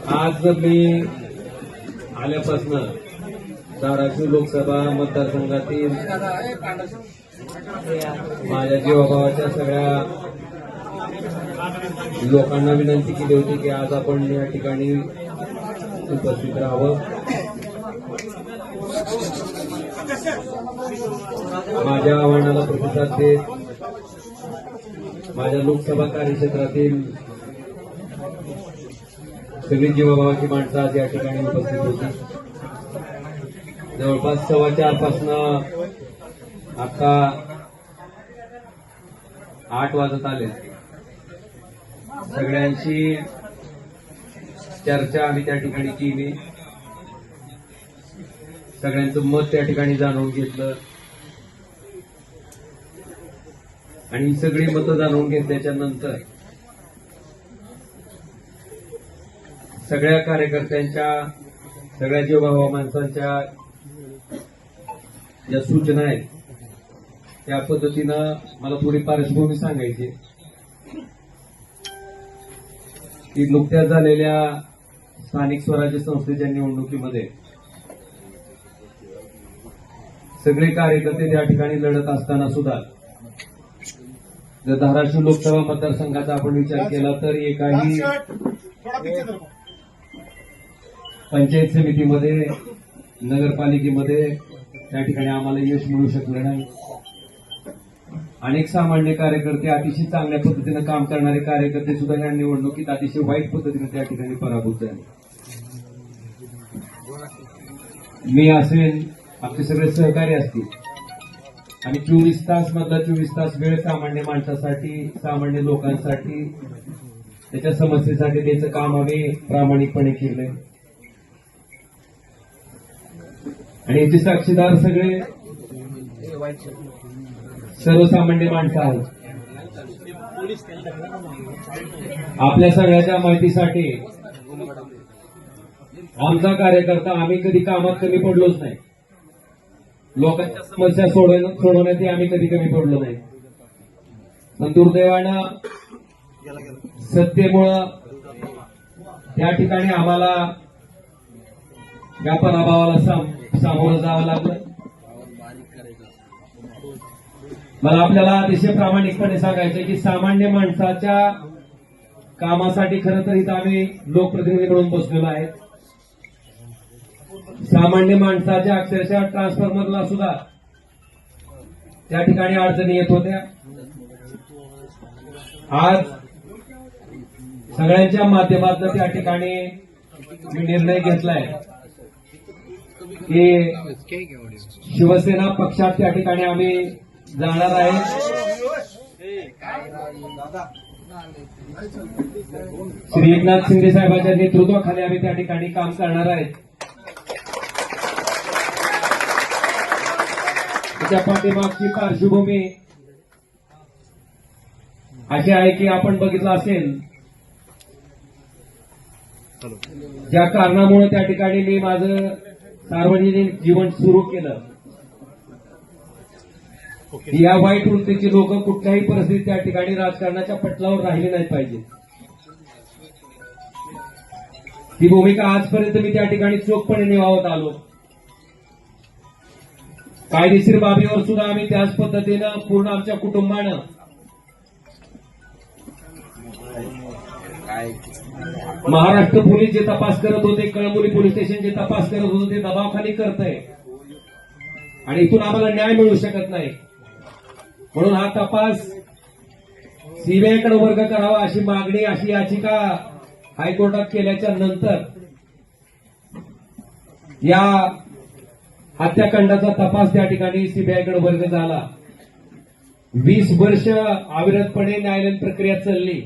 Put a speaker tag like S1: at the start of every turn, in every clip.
S1: आज मी आल्यापासून धाराशिव लोकसभा मतदारसंघातील माझ्या जीवाभावाच्या सगळ्या लोकांना विनंती केली होती की आज आपण या ठिकाणी उपस्थित राहावं. माझ्या आव्हानाला प्रतिसाद देत माझ्या लोकसभा कार्यक्षेत्रातील सगळी जीवाभावाची माणसं आज या ठिकाणी उपस्थित होती. जवळपास 4:15 पासून आता 8 वाजत आले. सगळ्यांशी चर्चा आम्ही त्या ठिकाणी केली, सगळ्यांचं मत त्या ठिकाणी जाणून घेतलं आणि सगळी मतं जाणून घेतल्याच्या नंतर सगळ्या कार्यकर्त्यांच्या, सगळ्या जीवभावा माणसांच्या ज्या सूचना आहेत त्या पद्धतीनं मला थोडी पार्श्वभूमी सांगायची की नुकत्याच झालेल्या स्थानिक स्वराज्य संस्थेच्या निवडणुकीमध्ये सगळे कार्यकर्ते त्या ठिकाणी लढत असताना सुद्धा जर धाराशिव लोकसभा मतदारसंघाचा आपण विचार केला तर एकाही पंचायत समितीमध्ये, नगरपालिकेमध्ये त्या ठिकाणी आम्हाला यश मिळू शकलं नाही. अनेक सामान्य कार्यकर्ते, अतिशय चांगल्या पद्धतीनं काम करणारे कार्यकर्ते सुद्धा या निवडणुकीत अतिशय वाईट पद्धतीने त्या ठिकाणी पराभूत झाले. मी असेल, आपले सगळे सहकारी असतील आणि 24 तास मधला 24 तास वेळ सामान्य माणसासाठी, सामान्य लोकांसाठी, त्याच्या समस्येसाठी द्यायचं काम आम्ही प्रामाणिकपणे केलंय आणि याचे साक्षीदार सगळे सर्वसामान्य माणसं आहेत. आपल्या सगळ्याच्या माहितीसाठी आमचा कार्यकर्ता, आम्ही कधी कामात कमी पडलोच नाही. लोकांच्या समस्या सोडवण्यात आम्ही कधी कमी पडलो नाही. पण दुर्दैवानं सत्तेमुळं त्या ठिकाणी आम्हाला या पराभवाला सामोरं जावं लागलं. मला आपल्याला अतिशय प्रामाणिकपणे सांगायचं की सामान्य माणसाच्या कामासाठी खरं तर इथं आम्ही लोकप्रतिनिधी म्हणून बसलेलो आहे. सामान्य माणसाच्या अक्षरशः ट्रान्सफॉर्मरला सुद्धा त्या ठिकाणी अडचणी येत होत्या. आज सगळ्यांच्या माध्यमातून त्या ठिकाणी मी निर्णय घेतलाय की शिवसेना पक्षात त्या ठिकाणी आम्ही जाणार आहे. श्री एकनाथ शिंदे साहेबांच्या नेतृत्वाखाली आम्ही त्या ठिकाणी काम करणार आहे. त्याच्या पाठीमागची पार्श्वभूमी अशी आहे की आपण बघितलं असेल ज्या कारणामुळे त्या ठिकाणी मी माझं सार्वजनिक जीवन सुरू केलं, या वाईट वृत्तीची लोक कुठल्याही परिस्थितीत त्या ठिकाणी राजकारणाच्या पटलावर राहिले नाही पाहिजे. ती भूमिका आजपर्यंत मी त्या ठिकाणी चोखपणे निभावत आलो. कायदेशीर बाबीवर सुद्धा आम्ही त्याच पद्धतीनं पूर्ण आमच्या कुटुंबानं महाराष्ट्र पोलीस जे तपास करत होते, कळंबोली पोलीस स्टेशन जे तपास करत होते ते दबावाखाली करतंय आणि इथून आम्हाला न्याय मिळू शकत नाही. म्हणून हा तपास सीबीआयकडे वर्ग करावा अशी मागणी, अशी याचिका हायकोर्टात केल्याच्या नंतर या हत्याकांडाचा तपास त्या ठिकाणी सीबीआयकडे वर्ग झाला. 20 वर्ष अविरतपणे न्यायालयीन प्रक्रिया चालली.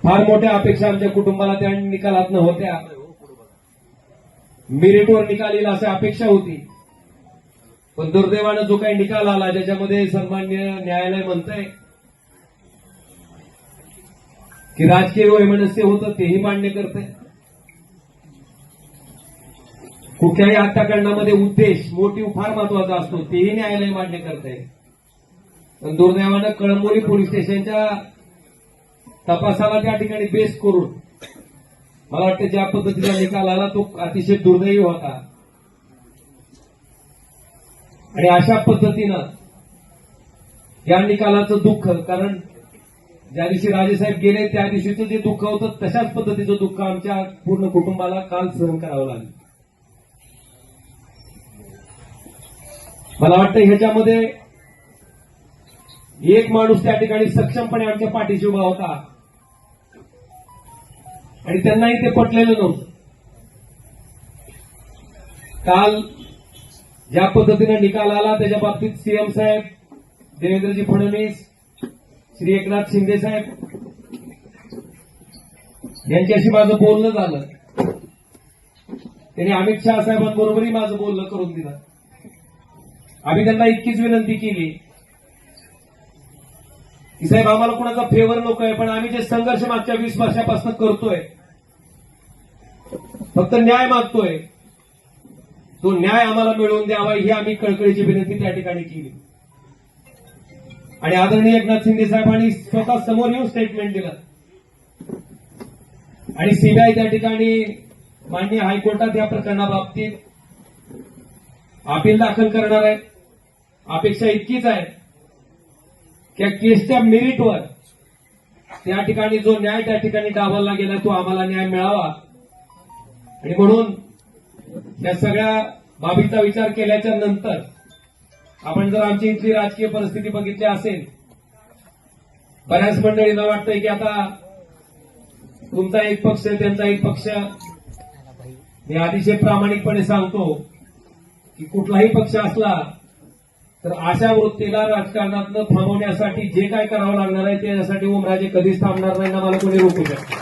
S1: फार मोठ्या अपेक्षा आमच्या कुटुंबाला त्या निकालात नव्हत्या. मेरिटवर निकाल येईल अशी अपेक्षा होती. पण दुर्दैवानं जो काही निकाल आला ज्याच्यामध्ये सन्मान्य न्यायालय म्हणतंय की राजकीय वैमनस्य होतं तेही मान्य करते. कुठल्याही हत्याकांडामध्ये उद्देश, मोटिव्ह फार महत्वाचा असतो तेही न्यायालय मान्य करते. पण दुर्दैवानं कळंबोली पोलीस स्टेशनच्या तपासाला त्या ठिकाणी बेस करून मला वाटतं ज्या पद्धतीचा निकाल आला तो अतिशय दुर्दैवी होता आणि अशा पद्धतीनं या निकालाचं दुःख, कारण ज्या दिवशी राजेसाहेब गेले त्या दिवशीचं जे दुःख होतं तशाच पद्धतीचं दुःख आमच्या पूर्ण कुटुंबाला काल सहन करावं लागलं. मला वाटतं ह्याच्यामध्ये एक माणूस त्या ठिकाणी सक्षमपणे आमच्या पाठीशी उभा होता आणि त्यांनाही ते पटलेलं नव्हतं. काल ज्या पद्धतीने निकाल आला त्याच्या बाबतीत सीएम साहेब, देवेंद्रजी फडणवीस, श्री एकनाथ शिंदे साहेब यांच्याशी माझं बोलणं झालं. त्यांनी अमित शहा साहेबांबरोबरही माझं बोलणं करून दिलं. आम्ही त्यांना इतकीच विनंती केली की साहेब आम्हाला कुणाचा फेवर नको आहे, पण आम्ही जे संघर्ष मागच्या 20 वर्षापासून करतोय, फक्त न्याय मागतोय, तो न्याय आम्हाला मिळवून द्यावा ही आम्ही कळकळीची विनंती त्या ठिकाणी केली. आणि आदरणीय एकनाथ शिंदे साहेबांनी स्वतः समोर येऊन स्टेटमेंट दिलं आणि सीबीआय त्या ठिकाणी माननीय हायकोर्टात या प्रकरणाबाबतीत अपील दाखल करणार आहे. अपेक्षा इतकीच आहे की केसच्या मेरिटवर त्या ठिकाणी जो न्याय त्या ठिकाणी डावलला गेला तो आम्हाला न्याय मिळावा. आणि म्हणून या सगळ्या बाबीचा विचार केल्याच्या नंतर आपण जर आमची इथली राजकीय परिस्थिती बघितली असेल, बऱ्याच मंडळींना वाटतंय की आता तुमचा एक पक्ष त्यांचा एक पक्ष. मी अतिशय प्रामाणिकपणे सांगतो की कुठलाही पक्ष असला तर अशा वृत्तीला राजकारणातनं थांबवण्यासाठी जे काय करावं लागणार आहे त्यासाठी ओमराजे कधीच थांबणार नाही ना मला कोणी रोखू शकतो.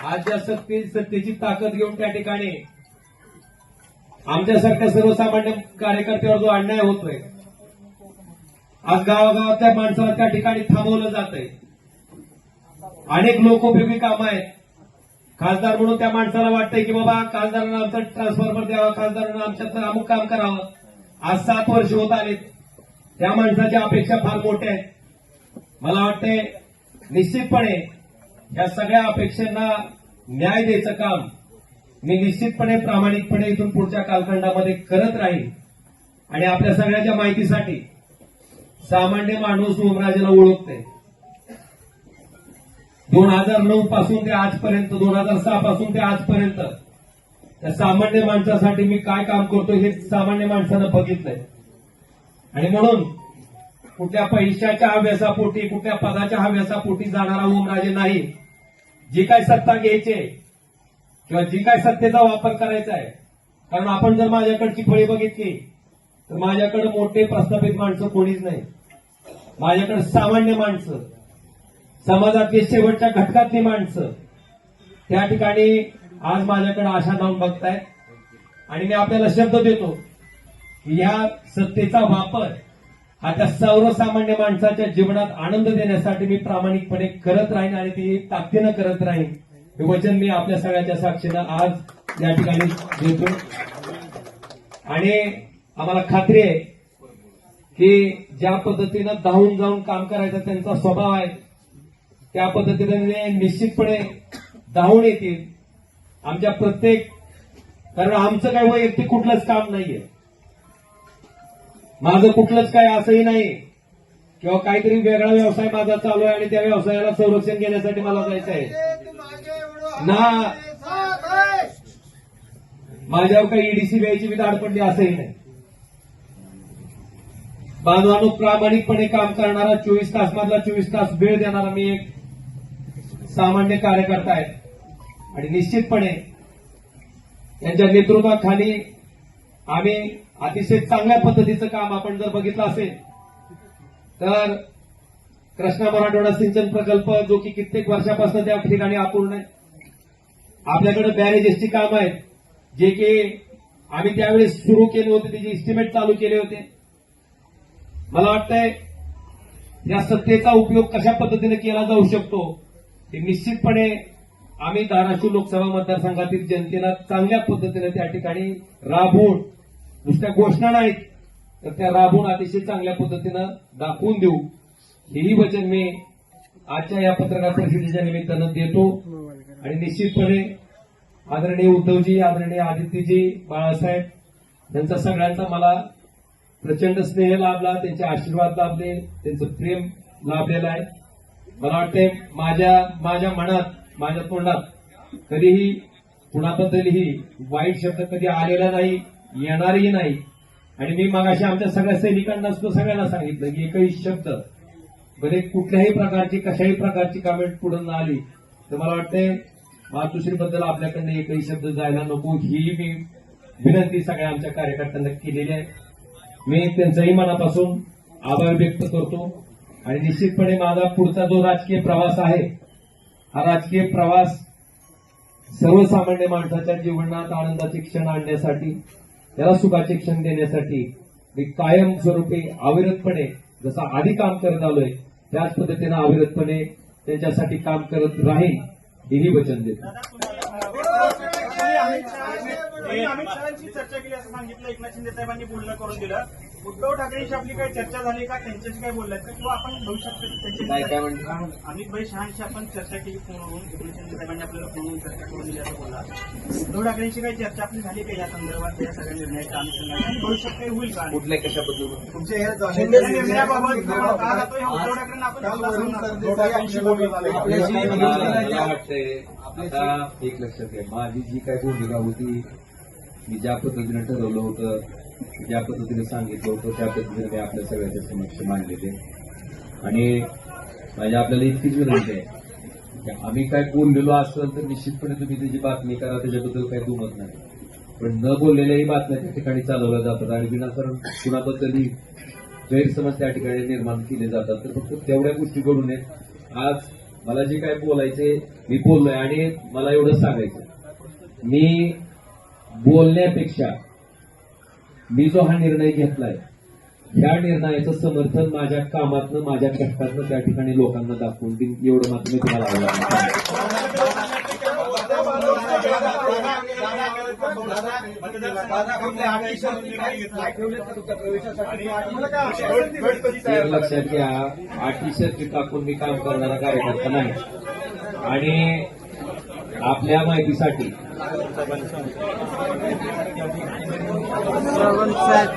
S1: आज ज्या सत्तेची ताकद घेऊन त्या ठिकाणी आमच्यासारख्या सर्वसामान्य कार्यकर्त्यावर जो अन्याय होतोय, आज गावागावातल्या माणसाला त्या ठिकाणी थांबवलं जात आहे. अनेक लोकोपयोगी कामं आहेत. खासदार म्हणून त्या माणसाला वाटतंय की बाबा खासदारांना आमचं ट्रान्सफॉर्मर द्यावा, खासदारांना आमच्यातलं अमुक काम करावं. आज 7 वर्ष होत आलेत. त्या माणसाच्या अपेक्षा फार मोठ्या आहेत. मला वाटतंय निश्चितपणे या सगळ्या अपेक्षांना न्याय द्यायचं काम मी निश्चितपणे प्रामाणिकपणे इथून पुढच्या कालखंडामध्ये करत राहील. आणि आपल्या सगळ्याच्या माहितीसाठी सामान्य माणूस ओमराजेला ओळखते. 2009 पासून ते आजपर्यंत, 2006 पासून ते आजपर्यंत त्या सामान्य माणसासाठी मी काय काम करतो हे सामान्य माणसानं बघितलंय. आणि म्हणून कुठल्या पैशाच्या हव्यासापोटी, कुठल्या पदाच्या हव्यासापोटी जाणारा ओमराजे नाही. जी काय सत्ता घ्यायची किंवा जी काय सत्तेचा वापर करायचा आहे, कारण आपण जर माझ्याकडची फळी बघितली तर माझ्याकडे मोठे प्रस्थापित माणसं कोणीच नाही. माझ्याकडे सामान्य माणसं, समाजातली शेवटच्या घटकातली माणसं त्या ठिकाणी आज माझ्याकडे आशा लावून बघतायत. आणि मी आपल्याला शब्द देतो की या सत्तेचा वापर हा त्या सर्वसामान्य माणसाच्या जीवनात आनंद देण्यासाठी मी प्रामाणिकपणे करत राहीन आणि ती ताकदीनं करत राहीन. हे वचन मी आपल्या सगळ्याच्या साक्षीनं आज या ठिकाणी देतो. आणि आम्हाला खात्री आहे की ज्या पद्धतीनं धावून जाऊन काम करायचा त्यांचा स्वभाव आहे त्या पद्धतीने निश्चितपणे धावून येतील आमच्या प्रत्येक. कारण आमचं काय वैयक्तिक कुठलंच काम नाहीये, माझं कुठलंच काय असंही नाही किंवा काहीतरी वेगळा व्यवसाय माझा चालू आहे आणि त्या व्यवसायाला संरक्षण घेण्यासाठी मला जायचं आहे ना. माझ्यावर काही ईडीसी द्यायची मी दाड पडली असंही नाही. बांधवांनो, प्रामाणिकपणे काम करणारा 24 तास मधला 24 तास वेळ देणारा मी एक सामान्य कार्यकर्ता आहे. आणि निश्चितपणे त्यांच्या नेतृत्वाखाली आम्ही अतिशय चांगल्या पद्धतीचं काम आपण जर बघितलं असेल तर कृष्णा मराठवाडा सिंचन प्रकल्प जो की कित्येक वर्षापासून त्या ठिकाणी अपूर्ण आहे. आपल्याकडे बॅरेजेसची कामं आहेत जे की आम्ही त्यावेळेस सुरू केले होते, त्याचे इस्टिमेट चालू केले होते. मला वाटतंय या सत्तेचा उपयोग कशा पद्धतीने केला जाऊ शकतो हे निश्चितपणे आम्ही धाराशिव लोकसभा मतदारसंघातील जनतेला चांगल्या पद्धतीने त्या ठिकाणी राबवून, नुसत्या घोषणा नाहीत तर त्या राबवून अतिशय चांगल्या पद्धतीनं दाखवून देऊ हेही वचन मी आजच्या या पत्रकार परिषदेच्या निमित्तानं देतो. आणि निश्चितपणे आदरणीय उद्धवजी, आदरणीय आदित्यजी, बाळासाहेब यांचा सगळ्यांचा मला प्रचंड स्नेह लाभला, त्यांचे आशीर्वाद लाभले, त्यांचं प्रेम लाभलेलं आहे. मला वाटते माझ्या मनात, माझ्या तोंडात कधीही कुणाबद्दलही वाईट शब्द कधी आलेला नाही, येणारही नाही. आणि मी मगाशी आमच्या सगळ्या सैनिकांना सगळ्यांना सांगितलं की एकही शब्द भले कुठल्याही प्रकारची कशाही प्रकारची कमेंट पुढे न आली तर मला वाटतंय मातोश्रीबद्दल आपल्याकडनं एकही शब्द जायला नको, ही मी विनंती सगळ्या आमच्या कार्यकर्त्यांना केलेली आहे. मी त्यांचाही मनापासून आभार व्यक्त करतो. आणि निश्चितपणे माझा पुढचा जो राजकीय प्रवास आहे, हा राजकीय प्रवास सर्वसामान्य माणसाच्या जीवनात आनंदाचे क्षण आणण्यासाठी, त्याला सुखाचे क्षण देण्यासाठी मी कायमस्वरूपी अविरतपणे जसा आधी काम करत आलोय त्याच पद्धतीनं अविरतपणे त्यांच्यासाठी काम करत राहील हेही वचन देतो.
S2: अमित शहाची चर्चा केली असं सांगितलं, एकनाथ शिंदे साहेबांनी बोलणं करून दिलं. उद्धव ठाकरेंशी आपली काही चर्चा झाली का, त्यांच्याशी काय बोललात का, किंवा आपण भविष्यात त्यांची अमित भाई शहांशी आपण चर्चा केली फोनवरून, एकनाथ शिंदे साहेबांनी आपल्याला फोनवरून चर्चा करून दिली असं बोलला. उद्धव ठाकरेंशी काही चर्चा आपली झाली का या संदर्भात, या सगळ्या निर्णयाच्या अनुषंगाने भविष्यात काही होईल का?
S1: कुठल्या कशाबद्दल
S2: तुमच्या निर्णयाबाबत का जातो ह्या उद्धव ठाकरेंना
S1: मला वाटतंय आता एक लक्षात घ्या, माझी जी काय भूमिका होती, मी ज्या पद्धतीने ठरवलं होतं, ज्या पद्धतीने सांगितलं होतं त्या पद्धतीने मी आपल्या सगळ्यांच्या समक्ष मांडलेले. आणि माझी आपल्याला इतकीच विनंती आहे की आम्ही काय बोललेलो असेल तर निश्चितपणे तुम्ही त्याची बातमी करा, त्याच्याबद्दल काही दुमत नाही. पण न बोललेल्याही बातम्या त्या ठिकाणी चालवल्या जातात आणि विनाकारण कुणाबद्दलही गैरसमज त्या ठिकाणी निर्माण केले जातात. तर फक्त तेवढ्या गोष्टी घडू नयेत. आज मला जे काय बोलायचे मी बोललोय आणि मला एवढं सांगायचं, मी बोलण्यापेक्षा मी जो हा निर्णय घेतलाय या निर्णयाचं समर्थन माझ्या कामातनं, माझ्या कष्टातनं त्या ठिकाणी लोकांना दाखवून देईन, एवढं मात्र मी तुम्हाला लक्षात घ्या, अटी शर्ती टाकून मी काम करणारा कार्यकर्ता नाही. आणि आपल्या माहितीसाठी
S3: साहेब